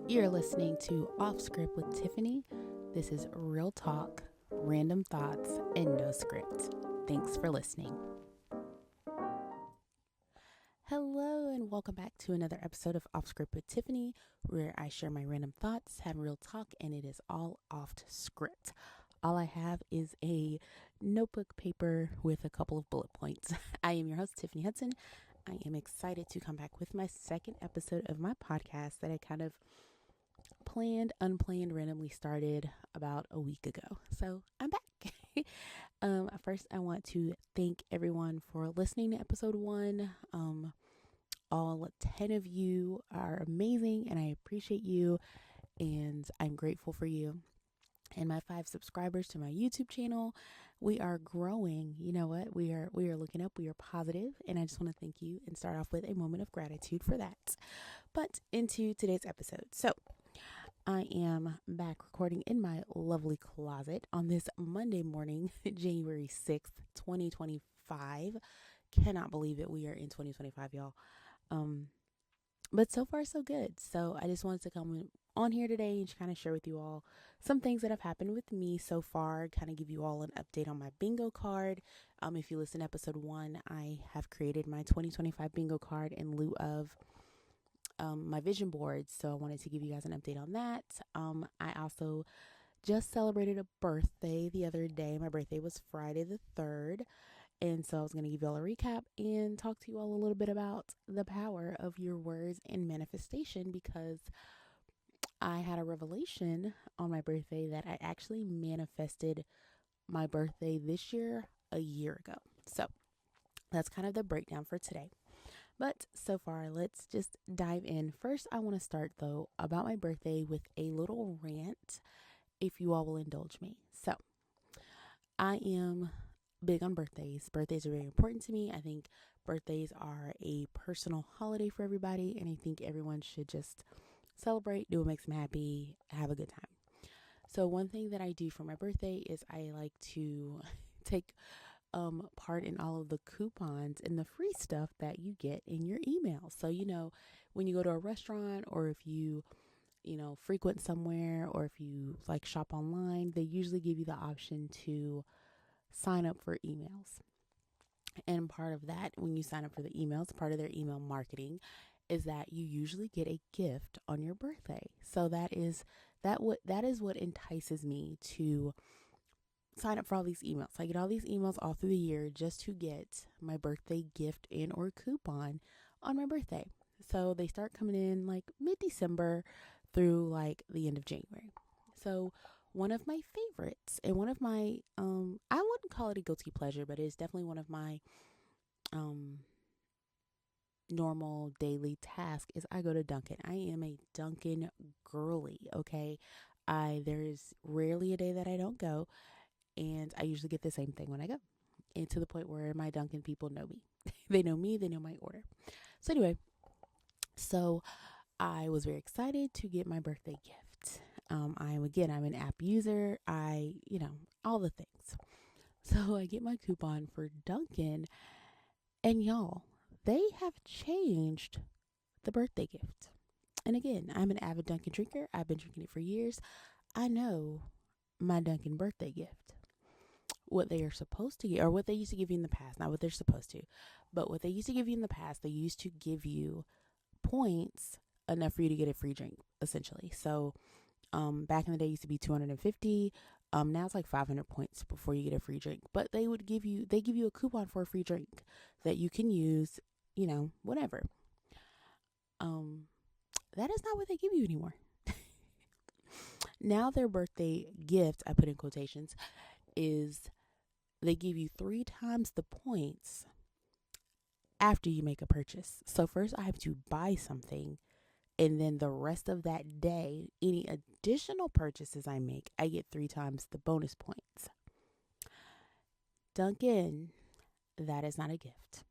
You're listening to Off Script with Tiffany. This is real talk, random thoughts, and no script. Thanks for listening. Hello, and welcome back to another episode of Off Script with Tiffany, where I share my random thoughts, have real talk, and it is all off script. All I have is a notebook paper with a couple of bullet points. I am your host, Tiffany Hudson. I am excited to come back with my second episode of my podcast that I kind of unplanned, randomly started about a week ago. So I'm back. First, I want to thank everyone for listening to episode 1. All 10 of you are amazing, and I appreciate you, and I'm grateful for you. And my 5 subscribers to my YouTube channel, we are growing. You know what? We are looking up. We are positive, and I just want to thank you and start off with a moment of gratitude for that. But into today's episode. So I am back recording in my lovely closet on this Monday morning, January 6th, 2025. Cannot believe it. We are in 2025, y'all. But so far, so good. So I just wanted to come on here today and kind of share with you all some things that have happened with me so far, kind of give you all an update on my bingo card. If you listen to episode 1, I have created my 2025 bingo card in lieu of my vision boards. So I wanted to give you guys an update on that. I also just celebrated a birthday the other day. My birthday was Friday the 3rd. And so I was going to give you all a recap and talk to you all a little bit about the power of your words and manifestation, because I had a revelation on my birthday that I actually manifested my birthday this year a year ago. So that's kind of the breakdown for today. But so far, let's just dive in. First, I want to start, though, about my birthday with a little rant, if you all will indulge me. So, I am big on birthdays. Birthdays are very important to me. I think birthdays are a personal holiday for everybody, and I think everyone should just celebrate, do what makes them happy, have a good time. So, one thing that I do for my birthday is I like to take part in all of the coupons and the free stuff that you get in your email. So, when you go to a restaurant, or if you frequent somewhere, or if you like shop online, they usually give you the option to sign up for emails. And part of that, when you sign up for the emails, part of their email marketing is that you usually get a gift on your birthday. So that is what entices me to sign up for all these emails. I get all these emails all through the year just to get my birthday gift and or coupon on my birthday. So they start coming in like mid-December through like the end of January. So one of my favorites, and one of my I wouldn't call it a guilty pleasure, but it's definitely one of my normal daily task, is I go to Dunkin'. I am a Dunkin' girly, okay? There is rarely a day that I don't go. And I usually get the same thing when I go. And to the point where my Dunkin' people know me. They know me, they know my order. So anyway, I was very excited to get my birthday gift. I'm an app user. All the things. So I get my coupon for Dunkin', and y'all, they have changed the birthday gift. And again, I'm an avid Dunkin' drinker. I've been drinking it for years. I know my Dunkin' birthday gift. What they are supposed to get, or what they used to give you in the past, not what they're supposed to, but what they used to give you in the past, they used to give you points enough for you to get a free drink, essentially. So back in the day, it used to be 250. Now it's like 500 points before you get a free drink. But they give you a coupon for a free drink that you can use, whatever. That is not what they give you anymore. Now their birthday gift, I put in quotations, is they give you 3 times the points after you make a purchase. So first I have to buy something, and then the rest of that day, any additional purchases I make, I get 3 times the bonus points. Dunkin', that is not a gift.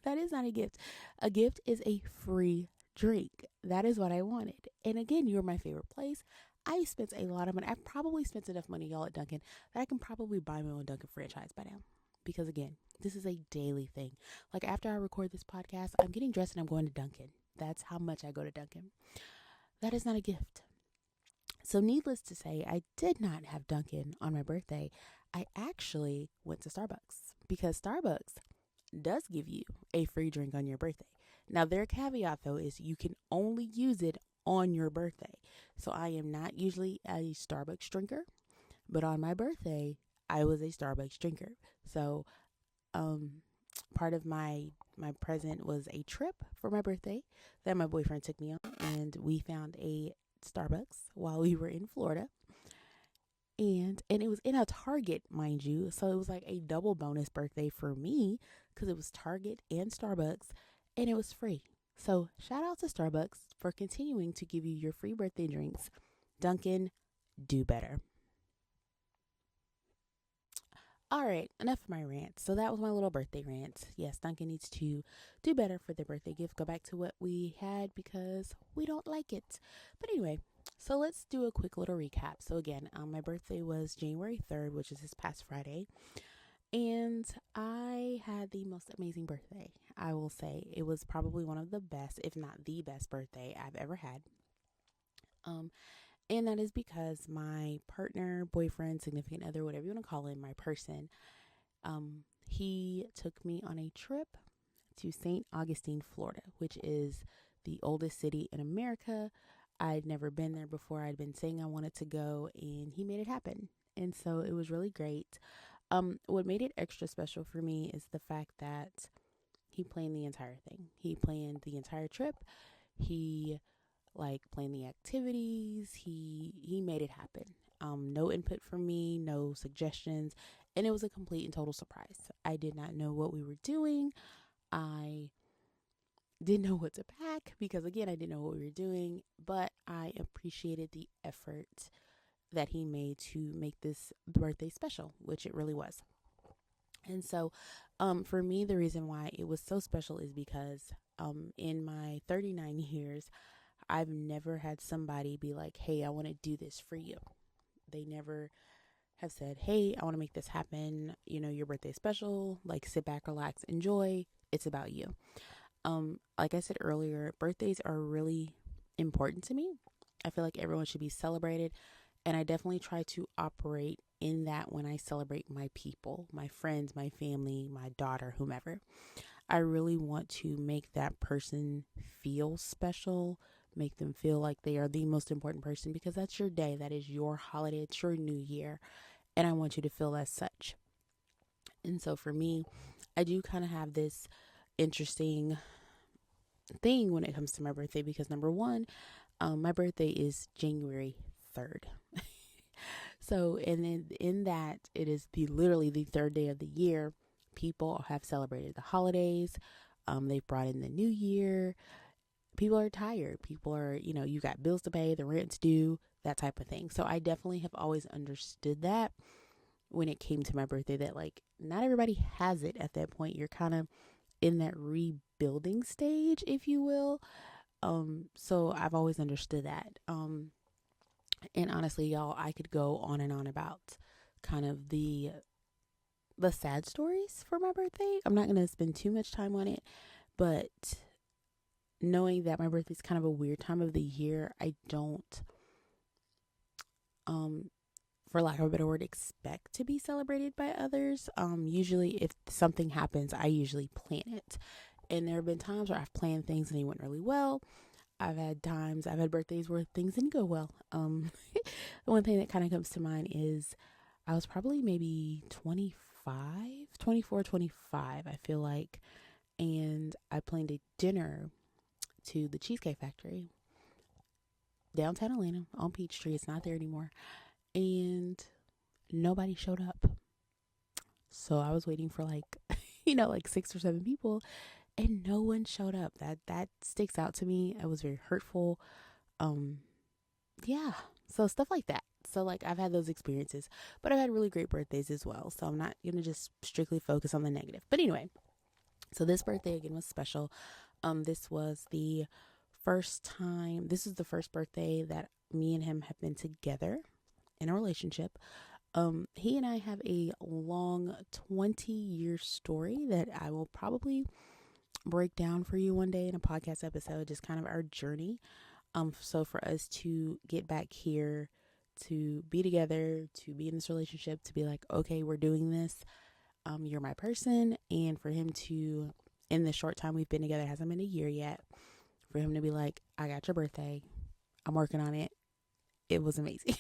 That is not a gift. A gift is a free drink. That is what I wanted. And again, you're my favorite place. I spent a lot of money. I probably spent enough money, y'all, at Dunkin' that I can probably buy my own Dunkin' franchise by now. Because again, this is a daily thing. Like after I record this podcast, I'm getting dressed and I'm going to Dunkin'. That's how much I go to Dunkin'. that is not a gift. So, needless to say, I did not have Dunkin' on my birthday. I actually went to Starbucks because Starbucks does give you a free drink on your birthday. Now, their caveat though is you can only use it on your birthday. So, I am not usually a Starbucks drinker, but on my birthday, I was a Starbucks drinker. So, um, part of my present was a trip for my birthday that my boyfriend took me on, and we found a Starbucks while we were in Florida, and it was in a Target, mind you. So it was like a double bonus birthday for me because it was Target and Starbucks, and it was free. So shout out to Starbucks for continuing to give you your free birthday drinks. Dunkin', do better. All right, enough of my rant. So that was my little birthday rant. Yes, Duncan needs to do better for their birthday gift. Go back to what we had because we don't like it. But anyway, so let's do a quick little recap. So again, my birthday was January 3rd, which is this past Friday. And I had the most amazing birthday. I will say it was probably one of the best, if not the best birthday I've ever had. Um, and that is because my partner, boyfriend, significant other, whatever you want to call him, my person, he took me on a trip to St. Augustine, Florida, which is the oldest city in America. I'd never been there before. I'd been saying I wanted to go, and he made it happen. And so it was really great. What made it extra special for me is the fact that he planned the entire thing. He planned the entire trip. He planned the activities. He made it happen. No input from me, no suggestions, and it was a complete and total surprise. I did not know what we were doing. I didn't know what to pack because again, I didn't know what we were doing, but I appreciated the effort that he made to make this birthday special, which it really was. And so, for me, the reason why it was so special is because, in my 39 years, I've never had somebody be like, hey, I want to do this for you. They never have said, hey, I want to make this happen. You know, your birthday special, like sit back, relax, enjoy. It's about you. Like I said earlier, birthdays are really important to me. I feel like everyone should be celebrated. And I definitely try to operate in that when I celebrate my people, my friends, my family, my daughter, whomever. I really want to make that person feel special, make them feel like they are the most important person because that's your day. That is your holiday. It's your new year. And I want you to feel as such. And so for me, I do kind of have this interesting thing when it comes to my birthday because number one, my birthday is January 3rd. So, and then in that, it is literally the third day of the year. People have celebrated the holidays. They've brought in the new year. People are tired. People are, you got bills to pay, the rent's due, that type of thing. So I definitely have always understood that when it came to my birthday, that not everybody has it at that point. You're kind of in that rebuilding stage, if you will. So I've always understood that. And honestly, y'all, I could go on and on about kind of the sad stories for my birthday. I'm not going to spend too much time on it, but knowing that my birthday is kind of a weird time of the year, I don't, for lack of a better word, expect to be celebrated by others. Usually if something happens, I usually plan it. And there have been times where I've planned things and they went really well. I've had birthdays where things didn't go well. The one thing that kind of comes to mind is I was probably maybe 24, 25, I feel like. And I planned a dinner to the Cheesecake Factory, downtown Atlanta on Peachtree. It's not there anymore. And nobody showed up. So I was waiting for like 6 or 7 people and no one showed up. That sticks out to me. It was very hurtful. Yeah. So stuff like that. So I've had those experiences, but I've had really great birthdays as well. So I'm not going to just strictly focus on the negative. But anyway, so this birthday again was special. This was the first birthday that me and him have been together in a relationship. He and I have a long 20-year story that I will probably break down for you one day in a podcast episode, just kind of our journey. So for us to get back here, to be together, to be in this relationship, to be like, okay, we're doing this. You're my person. And for him to, in the short time we've been together, it hasn't been a year yet, for him to be like, I got your birthday. I'm working on it. It was amazing.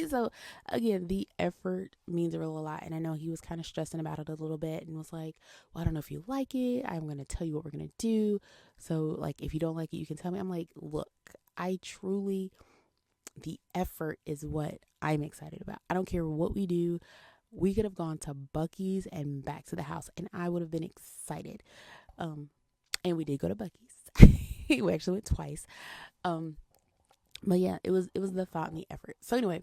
So again, the effort means a real lot. And I know he was kind of stressing about it a little bit and was like, well, I don't know if you like it. I'm going to tell you what we're going to do. So like, if you don't like it, you can tell me. I'm like, look, I truly, the effort is what I'm excited about. I don't care what we do. We could have gone to Buc-ee's and back to the house and I would have been excited. And we did go to Buc-ee's. We actually went twice. But yeah, it was the thought and the effort. So anyway,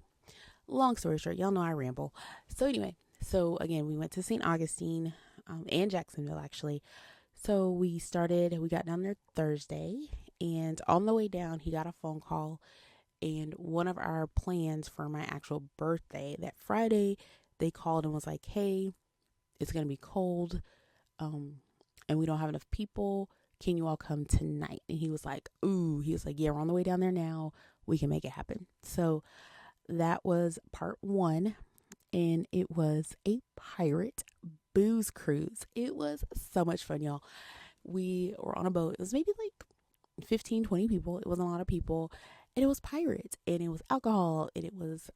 long story short, y'all know I ramble. So anyway, so again, we went to St. Augustine, and Jacksonville actually. So we got down there Thursday, and on the way down, he got a phone call, and one of our plans for my actual birthday, that Friday, they called and was like, hey, it's going to be cold, and we don't have enough people. Can you all come tonight? And he was like, yeah, we're on the way down there now. We can make it happen. So that was part one. And it was a pirate booze cruise. It was so much fun, y'all. We were on a boat. It was maybe like 15, 20 people. It wasn't a lot of people. And it was pirates. And it was alcohol. And it was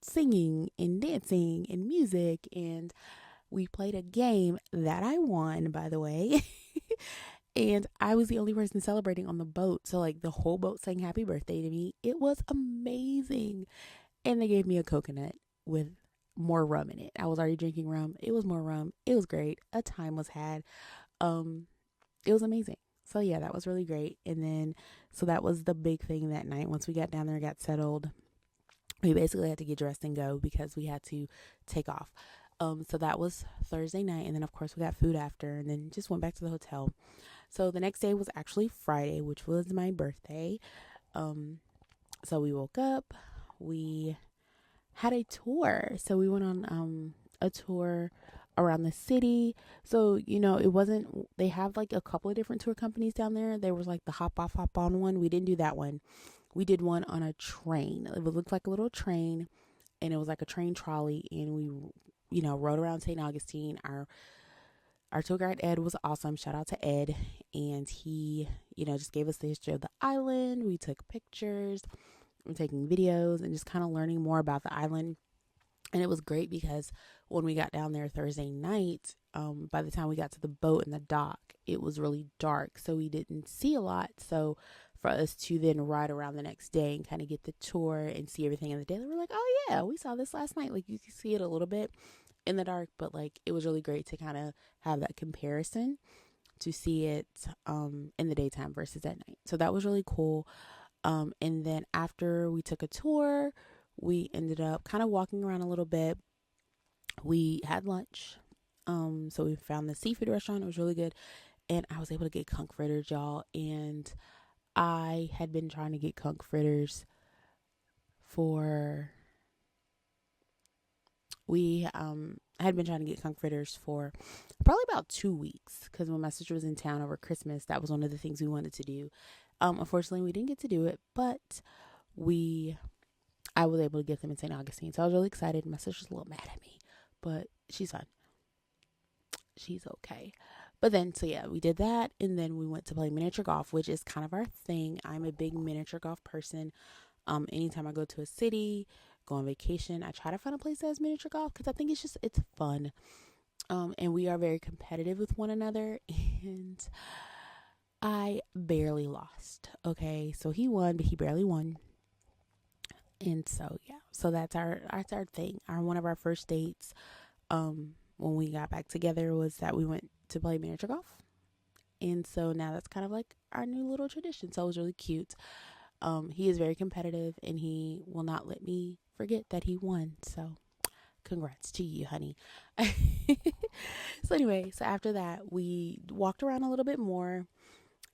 singing and dancing and music. And we played a game that I won, by the way. And I was the only person celebrating on the boat. So like the whole boat sang happy birthday to me. It was amazing. And they gave me a coconut with more rum in it. I was already drinking rum. It was more rum. It was great. A time was had. It was amazing. So yeah, that was really great. And then, so that was the big thing that night. Once we got down there, got settled, we basically had to get dressed and go because we had to take off. So that was Thursday night. And then of course we got food after and then just went back to the hotel. So the next day was actually Friday, which was my birthday. So we woke up, we had a tour. So we went on a tour around the city. So, it wasn't, they have like a couple of different tour companies down there. There was like the hop off, hop on one. We didn't do that one. We did one on a train. It looked like a little train and it was like a train trolley. And we, rode around St. Augustine. Our tour guide, Ed, was awesome. Shout out to Ed. And he, just gave us the history of the island. We took pictures and taking videos and just kind of learning more about the island. And it was great because when we got down there Thursday night, by the time we got to the boat and the dock, it was really dark. So we didn't see a lot. So for us to then ride around the next day and kind of get the tour and see everything in the day, we were like, oh yeah, we saw this last night. Like you can see it a little bit in the dark, but like it was really great to kind of have that comparison to see it in the daytime versus at night. So that was really cool. And then after we took a tour, we ended up kind of walking around a little bit. We had lunch. So we found the seafood restaurant. It was really good. And I was able to get conch fritters, y'all. And I had been trying to get conch fritters for probably about 2 weeks because when my sister was in town over Christmas, that was one of the things we wanted to do. Unfortunately, we didn't get to do it, but I was able to get them in St. Augustine, so I was really excited. My sister's a little mad at me, but she's fine. She's okay. But then, so yeah, we did that, and then we went to play miniature golf, which is kind of our thing. I'm a big miniature golf person. Anytime I go to a city, go on vacation, I try to find a place that has miniature golf because I think it's fun. And we are very competitive with one another, and I barely lost. Okay, so he won, but he barely won. And so yeah, so that's our thing. One of our first dates, when we got back together, was that we went to play miniature golf. And so now that's kind of like our new little tradition. So it was really cute. He is very competitive and he will not let me forget that he won. So congrats to you, honey. So anyway, so after that, we walked around a little bit more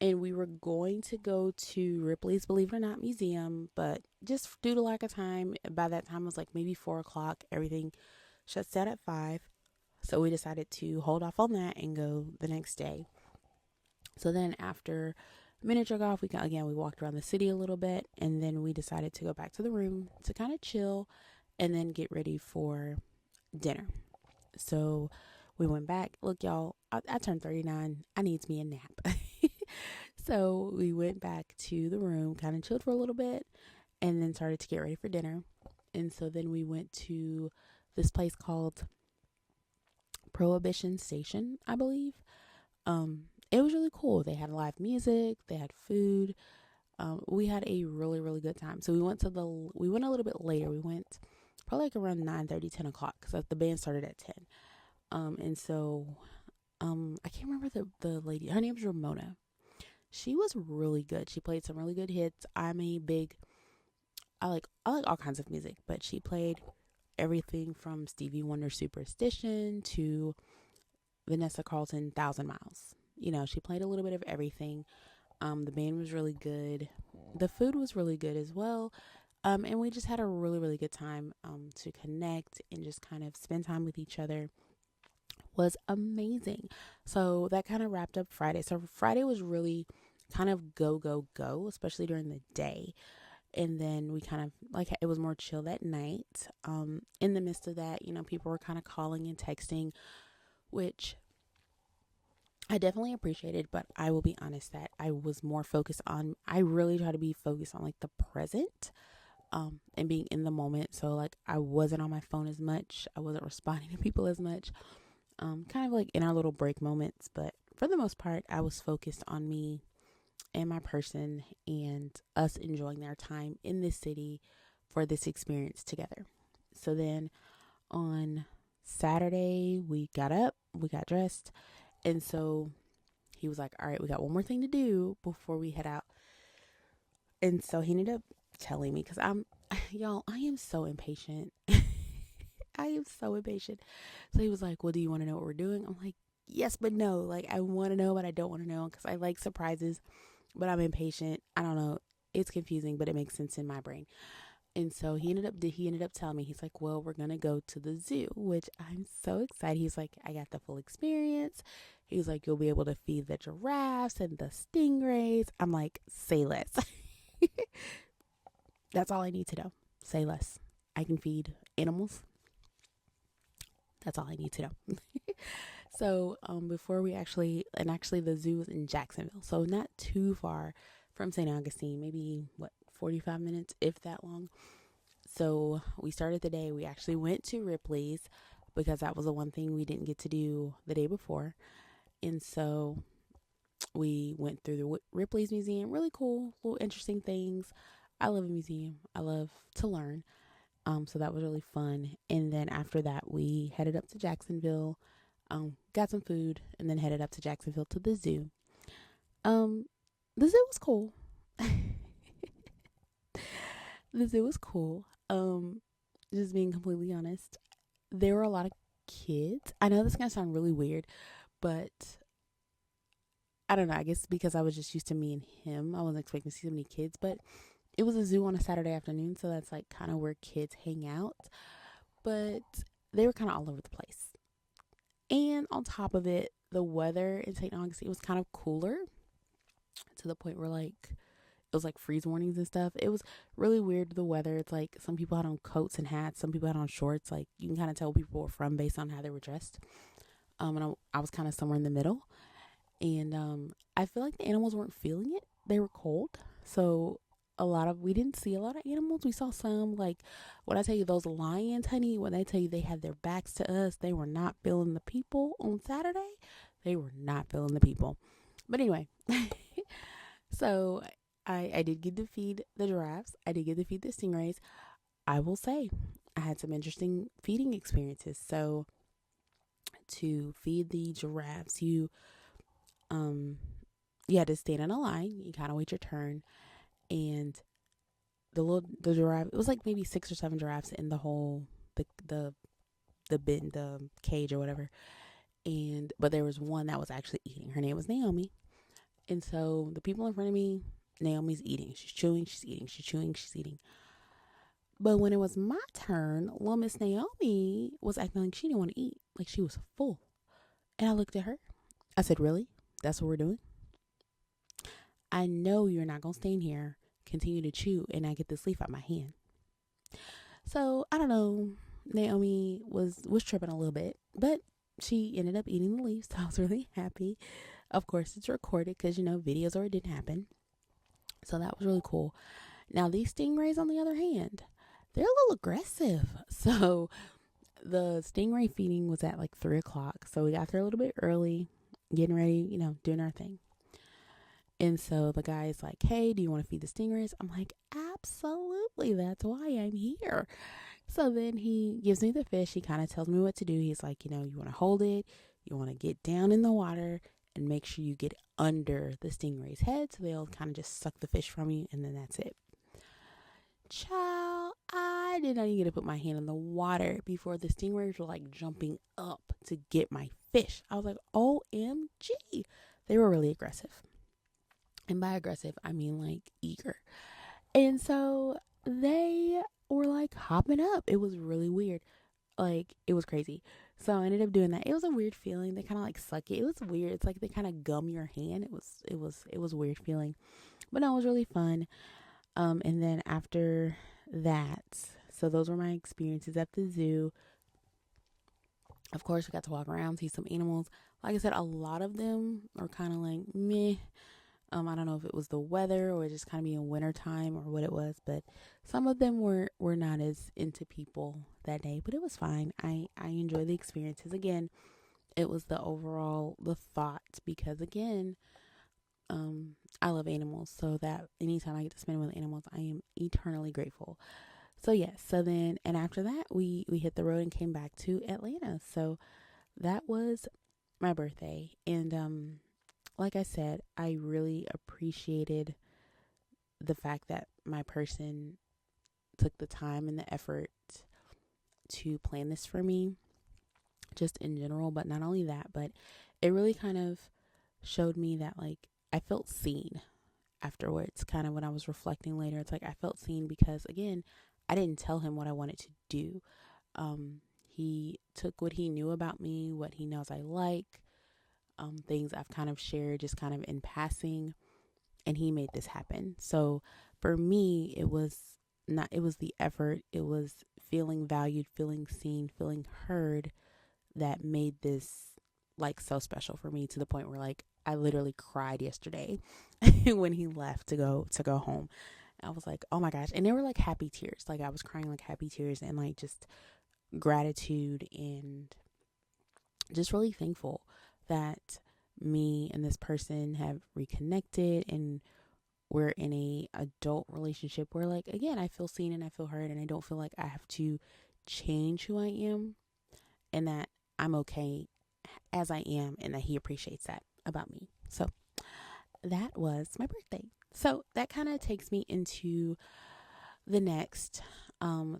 and we were going to go to Ripley's Believe It or Not Museum, but just due to lack of time, by that time it was like maybe 4:00. Everything shuts down at 5. So we decided to hold off on that and go the next day. So then after miniature golf. We walked around the city a little bit, and then we decided to go back to the room to kind of chill and then get ready for dinner. So we went back. Look, y'all, I turned 39. I needs me a nap. So we went back to the room, kind of chilled for a little bit, and then started to get ready for dinner. And so then we went to this place called Prohibition Station, I believe. It was really cool. They had live music, they had food. We had a really, really good time. So we went a little bit later. We went probably like around 9:30, 10 o'clock, because the band started at 10. I can't remember the lady. Her name was Ramona. She was really good. She played some really good hits. I like all kinds of music, but she played everything from Stevie Wonder Superstition to Vanessa Carlton 1,000 Miles. She played a little bit of everything. The band was really good. The food was really good as well. And we just had a really, really good time to connect and just kind of spend time with each other. Was amazing. So that kind of wrapped up Friday. So Friday was really kind of go, go, go, especially during the day. And then we kind of it was more chill that night. In the midst of that, people were kind of calling and texting, which I definitely appreciated, but I will be honest that I really try to be focused on like the present, and being in the moment. So like I wasn't on my phone as much. I wasn't responding to people as much. Kind of like in our little break moments, but for the most part, I was focused on me and my person and us enjoying our time in this city for this experience together. So then on Saturday, we got up, we got dressed, and so he was like, all right, we got one more thing to do before we head out. And so he ended up telling me, because y'all, I am so impatient. I am so impatient. So he was like, well, do you want to know what we're doing? I'm like, yes, but no. Like, I want to know, but I don't want to know, because I like surprises, but I'm impatient. I don't know. It's confusing, but it makes sense in my brain. And so he ended up telling me, he's like, well, we're going to go to the zoo, which I'm so excited. He's like, I got the full experience. He's like, you'll be able to feed the giraffes and the stingrays. I'm like, say less. That's all I need to know. Say less. I can feed animals. That's all I need to know. So before actually the zoo is in Jacksonville, so not too far from St. Augustine, maybe 45 minutes, if that long. So we started the day. We actually went to Ripley's, because that was the one thing we didn't get to do the day before. And so we went through the Ripley's Museum. Really cool, little interesting things. I love a museum. I love to learn. So that was really fun. And then after that, we headed up to Jacksonville, got some food, and then headed up to Jacksonville to the zoo. The zoo was cool. The zoo was cool. Just being completely honest, there were a lot of kids. I know this is gonna sound really weird, but I don't know. I guess because I was just used to me and him, I wasn't expecting to see so many kids. But it was a zoo on a Saturday afternoon, so that's like kind of where kids hang out. But they were kind of all over the place. And on top of it, the weather in St. Augustine was kind of cooler, to the point where like it was like freeze warnings and stuff. It was really weird, the weather. It's like some people had on coats and hats, some people had on shorts. Like you can kind of tell people were from based on how they were dressed. And I was kind of somewhere in the middle. And I feel like the animals weren't feeling it. They were cold. So we didn't see a lot of animals. We saw some, like when I tell you those lions, honey, when they tell you they had their backs to us, they were not feeling the people on Saturday. They were not feeling the people. But anyway, so I did get to feed the giraffes. I did get to feed the stingrays. I will say I had some interesting feeding experiences. So to feed the giraffes, you had to stand in a line. You kind of wait your turn, and the giraffe. It was like maybe 6 or 7 giraffes in the whole the cage or whatever. But there was one that was actually eating. Her name was Naomi, and so the people in front of me, Naomi's eating. She's chewing. She's eating. She's chewing. She's eating. But when it was my turn, little Miss Naomi was acting like she didn't want to eat, like she was full. And I looked at her. I said, "Really? That's what we're doing?" I know you're not going to stay in here, continue to chew, and I get this leaf out my hand. So I don't know. Naomi was tripping a little bit, but she ended up eating the leaf, so I was really happy. Of course, it's recorded because, videos or it didn't happen. So that was really cool. Now, these stingrays, on the other hand, they're a little aggressive. So the stingray feeding was at like 3 o'clock. So we got there a little bit early, getting ready, doing our thing. And so the guy's like, hey, do you want to feed the stingrays? I'm like, absolutely. That's why I'm here. So then he gives me the fish. He kind of tells me what to do. He's like, you want to hold it. You want to get down in the water and make sure you get under the stingray's head. So they'll kind of just suck the fish from you. And then that's it. Child, I did not even get to put my hand in the water before the stingrays were like jumping up to get my fish. I was like, OMG. They were really aggressive. And by aggressive, I mean like eager. And so they were like hopping up. It was really weird. Like, it was crazy. So I ended up doing that. It was a weird feeling. They kind of like suck it. It was weird. It's like they kind of gum your hand. It was a weird feeling. But no, it was really fun. And then after that, so those were my experiences at the zoo. Of course, we got to walk around, see some animals. Like I said, a lot of them are kind of like meh. I don't know if it was the weather or just kind of being wintertime or what it was, but some of them were not as into people that day, but it was fine. I enjoyed the experiences. Again, it was the thought, because again, I love animals, so that anytime I get to spend with animals, I am eternally grateful. So yes, and after that, we hit the road and came back to Atlanta. So that was my birthday, and like I said, I really appreciated the fact that my person took the time and the effort to plan this for me, just in general. But not only that, but it really kind of showed me that, like, I felt seen afterwards. Kind of when I was reflecting later, it's like I felt seen because, again, I didn't tell him what I wanted to do. He took what he knew about me, what he knows I like, things I've kind of shared just kind of in passing, and he made this happen. So for me, it was the effort, it was feeling valued, feeling seen, feeling heard that made this like so special for me, to the point where like I literally cried yesterday when he left to go home. I was like, oh my gosh. And they were like happy tears. Like I was crying like happy tears, and like just gratitude, and just really thankful that me and this person have reconnected, and we're in a adult relationship where, like, again, I feel seen and I feel heard, and I don't feel like I have to change who I am, and that I'm okay as I am, and that he appreciates that about me. So that was my birthday. So that kind of takes me into the next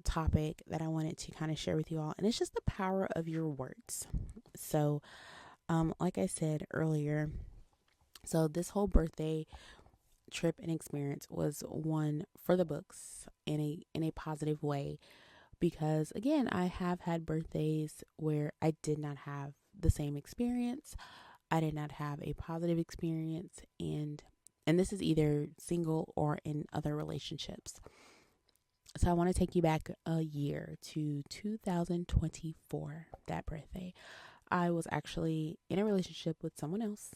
topic that I wanted to kind of share with you all, and it's just the power of your words. So like I said earlier, so this whole birthday trip and experience was one for the books in a positive way, because again, I have had birthdays where I did not have the same experience. I did not have a positive experience, and this is either single or in other relationships. So I want to take you back a year to 2024, that birthday. I was actually in a relationship with someone else,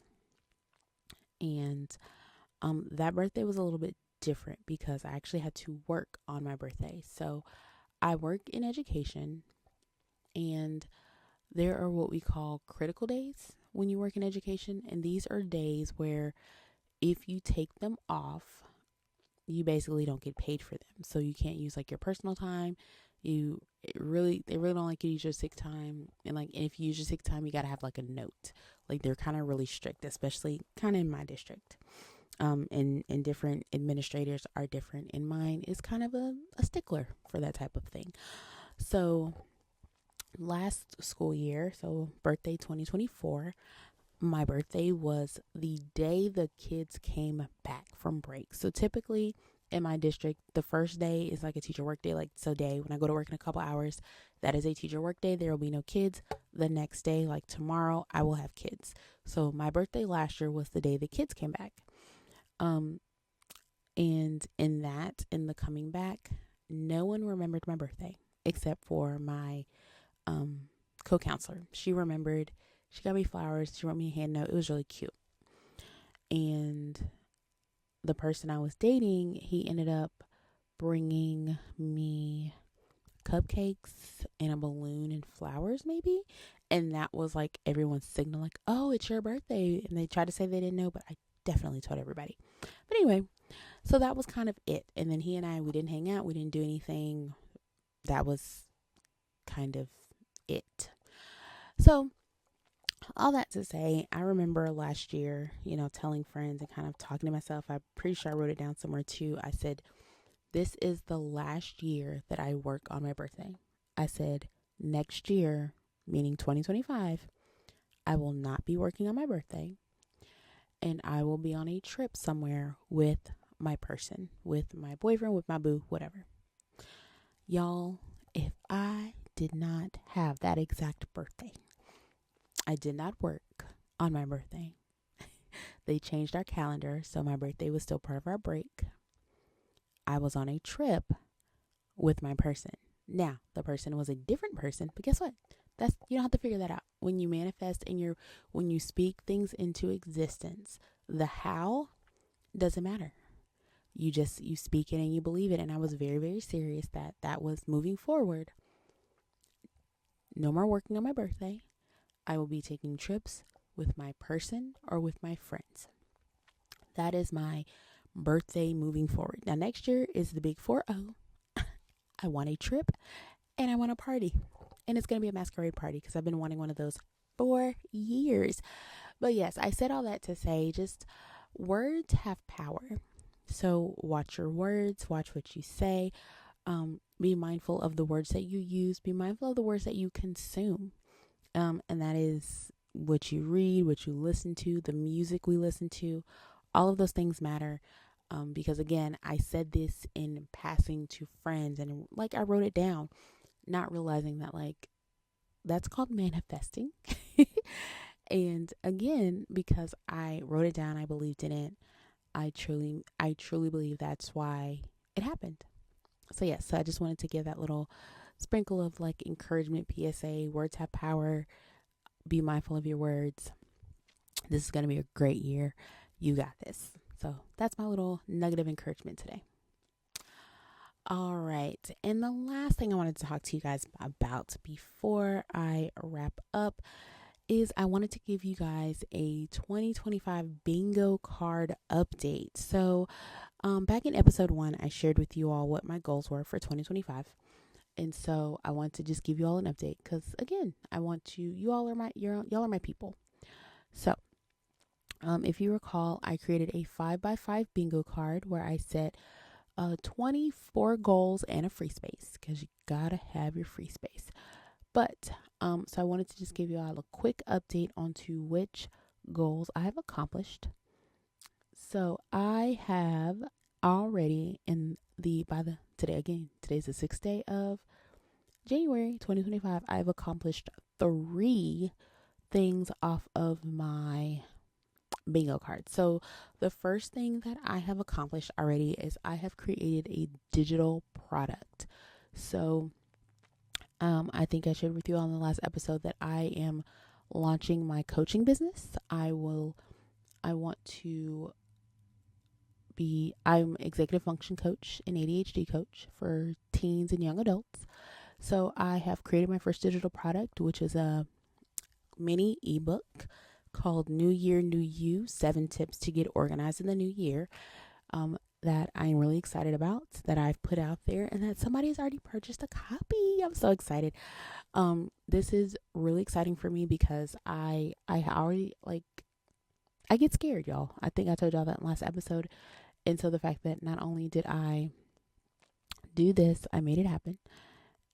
and that birthday was a little bit different because I actually had to work on my birthday. So I work in education, and there are what we call critical days when you work in education, and these are days where if you take them off, you basically don't get paid for them. So you can't use like your personal time. They really don't like you to use your sick time, and like if you use your sick time, you gotta have like a note. Like they're kind of really strict, especially kind of in my district. And different administrators are different. And mine is kind of a stickler for that type of thing. So last school year, so birthday 2024, my birthday was the day the kids came back from break. So typically in my district, the first day is like a teacher work day. Like today, when I go to work in a couple hours, that is a teacher work day. There will be no kids. The next day, like tomorrow, I will have kids. So my birthday last year was the day the kids came back. And in the coming back, no one remembered my birthday except for my co-counselor. She remembered. She got me flowers. She wrote me a hand note. It was really cute. And the person I was dating, he ended up bringing me cupcakes and a balloon and flowers, maybe. And that was like everyone's signal, like, oh, it's your birthday. And they tried to say they didn't know, but I definitely told everybody. But anyway, so that was kind of it. And then he and I, we didn't hang out. We didn't do anything. That was kind of it. So, all that to say, I remember last year, telling friends and kind of talking to myself. I'm pretty sure I wrote it down somewhere too. I said, this is the last year that I work on my birthday. I said, next year, meaning 2025, I will not be working on my birthday. And I will be on a trip somewhere with my person, with my boyfriend, with my boo, whatever. Y'all, if I did not have that exact birthday, I did not work on my birthday. They changed our calendar, so my birthday was still part of our break. I was on a trip with my person. Now, the person was a different person, but guess what? You don't have to figure that out. When you manifest and when you speak things into existence, the how doesn't matter. You speak it and you believe it. And I was very, very serious that was moving forward. No more working on my birthday. I will be taking trips with my person or with my friends. That is my birthday moving forward. Now, next year is the big 4-0. I want a trip and I want a party. And it's going to be a masquerade party because I've been wanting one of those for years. But yes, I said all that to say just words have power. So watch your words, watch what you say. Be mindful of the words that you use. Be mindful of the words that you consume. And that is what you read, what you listen to, the music we listen to. All of those things matter. Because again, I said this in passing to friends and like I wrote it down, not realizing that like that's called manifesting. And again, because I wrote it down, I believed in it. I truly believe that's why it happened. So yes, so I just wanted to give that little sprinkle of like encouragement, PSA, words have power. Be mindful of your words. This is going to be a great year. You got this. So that's my little nugget of encouragement today. All right. And the last thing I wanted to talk to you guys about before I wrap up is I wanted to give you guys a 2025 bingo card update. So back in episode 1, I shared with you all what my goals were for 2025. And so I want to just give you all an update because again, I want to, y'all are my people. So if you recall, I created a 5x5 bingo card where I set 24 goals and a free space because you gotta have your free space. But so I wanted to just give you all a quick update onto which goals I have accomplished. So I have already today's the 6th day of January 2025. I've accomplished 3 things off of my bingo card. So the first thing that I have accomplished already is I have created a digital product. So I think I shared with you all in the last episode that I am launching my coaching business. I'm executive function coach and ADHD coach for teens and young adults. So I have created my first digital product, which is a mini ebook called New Year, New You, 7 Tips to Get Organized in the New Year, that I'm really excited about, that I've put out there, and that somebody has already purchased a copy. I'm so excited. This is really exciting for me because I already, I get scared, y'all. I think I told y'all that in last episode. And so the fact that not only did I do this, I made it happen.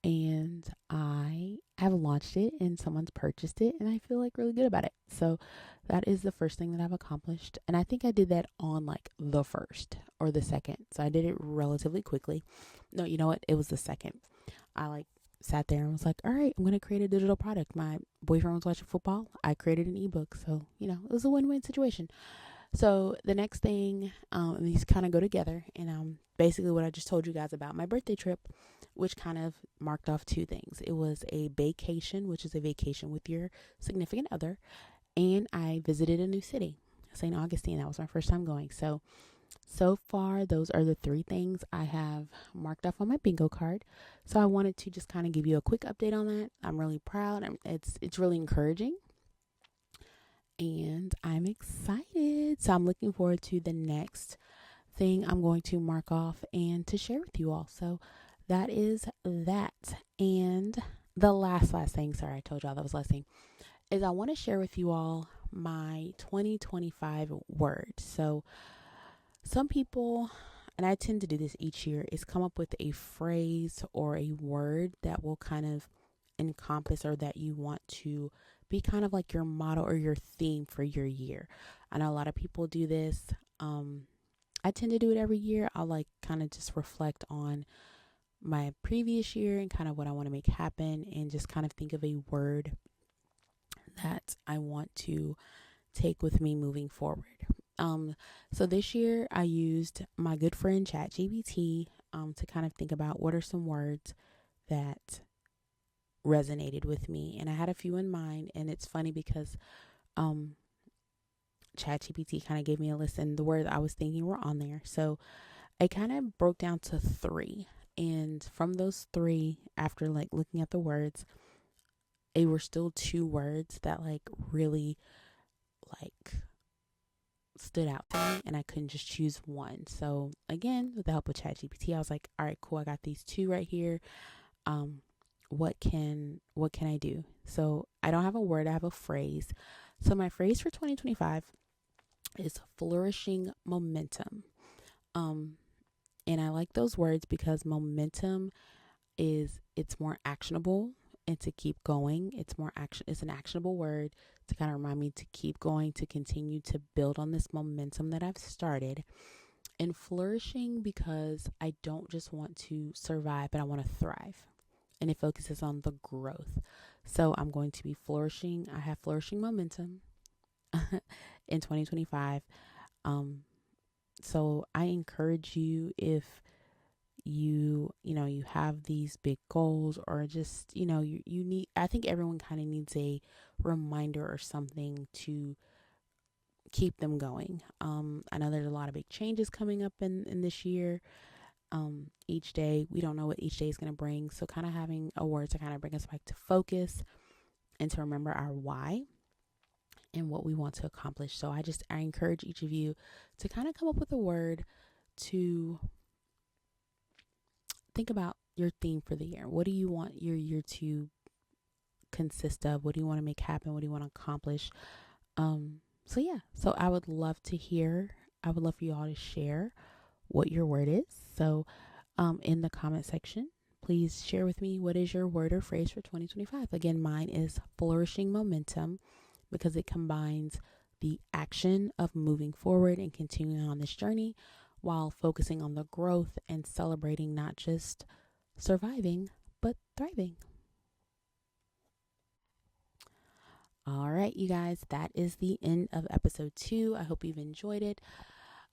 And I have launched it and someone's purchased it and I feel like really good about it. So that is the first thing that I've accomplished. And I think I did that on like the 1st or the 2nd. So I did it relatively quickly. No, you know what? It was the 2nd. I sat there and was like, all right, I'm going to create a digital product. My boyfriend was watching football. I created an ebook. So, it was a win-win situation. So the next thing, these kind of go together, and basically what I just told you guys about my birthday trip, which kind of marked off two things. It was a vacation, which is a vacation with your significant other, and I visited a new city, St. Augustine. That was my first time going. So far, those are the three things I have marked off on my bingo card. So I wanted to just kind of give you a quick update on that. I'm really proud. It's really encouraging, and I'm excited. So I'm looking forward to the next thing I'm going to mark off and to share with you all. So that is that. And the last thing, sorry, I told y'all that was last thing, is I want to share with you all my 2025 word. So some people, and I tend to do this each year, is come up with a phrase or a word that will kind of encompass, or that you want to be kind of like your motto or your theme for your year. I know a lot of people do this. I tend to do it every year. I'll like kind of just reflect on my previous year and kind of what I want to make happen, and just kind of think of a word that I want to take with me moving forward. So this year I used my good friend ChatGPT to kind of think about what are some words that resonated with me, and I had a few in mind. And it's funny because ChatGPT kind of gave me a list, and the words I was thinking were on there. So I kind of broke down to three, and from those three, after like looking at the words, it were still two words that like really like stood out to me, and I couldn't just choose one. So again, with the help of ChatGPT, I was like, all right, cool, I got these two right here. What can I do? So I don't have a word, I have a phrase. So my phrase for 2025 is flourishing momentum. And I like those words because momentum it's more actionable, and to keep going. It's an actionable word to kind of remind me to keep going, to continue to build on this momentum that I've started. And flourishing because I don't just want to survive, but I want to thrive. And it focuses on the growth. So I'm going to be flourishing. I have flourishing momentum in 2025. So I encourage you, if you have these big goals, or just you need, I think everyone kind of needs a reminder or something to keep them going. I know there's a lot of big changes coming up in this year. Each day we don't know what each day is going to bring, so kind of having a word to kind of bring us back to focus and to remember our why and what we want to accomplish. So I encourage each of you to kind of come up with a word to think about your theme for the year. What do you want your year to consist of? What do you want to make happen? What do you want to accomplish? So yeah, so I would love for you all to share what your word is. So in the comment section, please share with me, what is your word or phrase for 2025? Again, mine is flourishing momentum, because it combines the action of moving forward and continuing on this journey while focusing on the growth and celebrating not just surviving, but thriving. All right, you guys, that is the end of episode 2. I hope you've enjoyed it.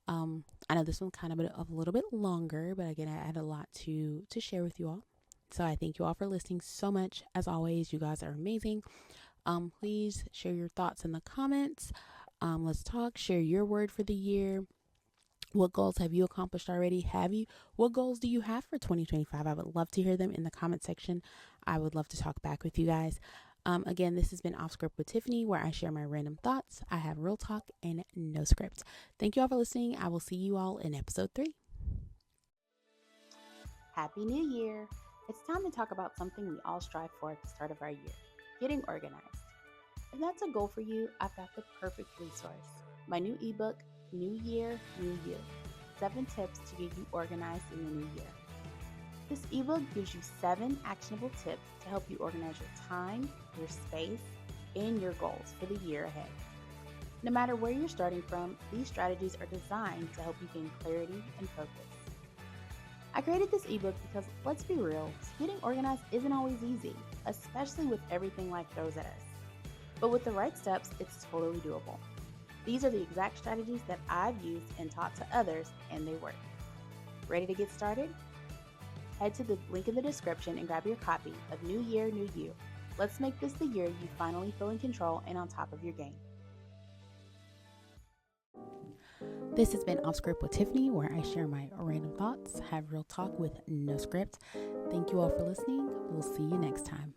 I know this one kind of a little bit longer, but again, I had a lot to share with you all. So I thank you all for listening so much. As always, you guys are amazing. Please share your thoughts in the comments. Let's talk. Share your word for the year. What goals have you accomplished already? What goals do you have for 2025? I would love to hear them in the comment section. I would love to talk back with you guys. Again, this has been Off Script with Tiffany, where I share my random thoughts. I have real talk and no script. Thank you all for listening. I will see you all in episode 3. Happy New Year! It's time to talk about something we all strive for at the start of our year: getting organized. If that's a goal for you, I've got the perfect resource: my new ebook, New Year, New You: 7 tips to get you organized in the new year. This ebook gives you 7 actionable tips to help you organize your time, your space, and your goals for the year ahead. No matter where you're starting from, these strategies are designed to help you gain clarity and focus. I created this ebook because, let's be real, getting organized isn't always easy, especially with everything life throws at us. But with the right steps, it's totally doable. These are the exact strategies that I've used and taught to others, and they work. Ready to get started? Head to the link in the description and grab your copy of New Year, New You. Let's make this the year you finally feel in control and on top of your game. This has been Off Script with Tiffany, where I share my random thoughts, have real talk with no script. Thank you all for listening. We'll see you next time.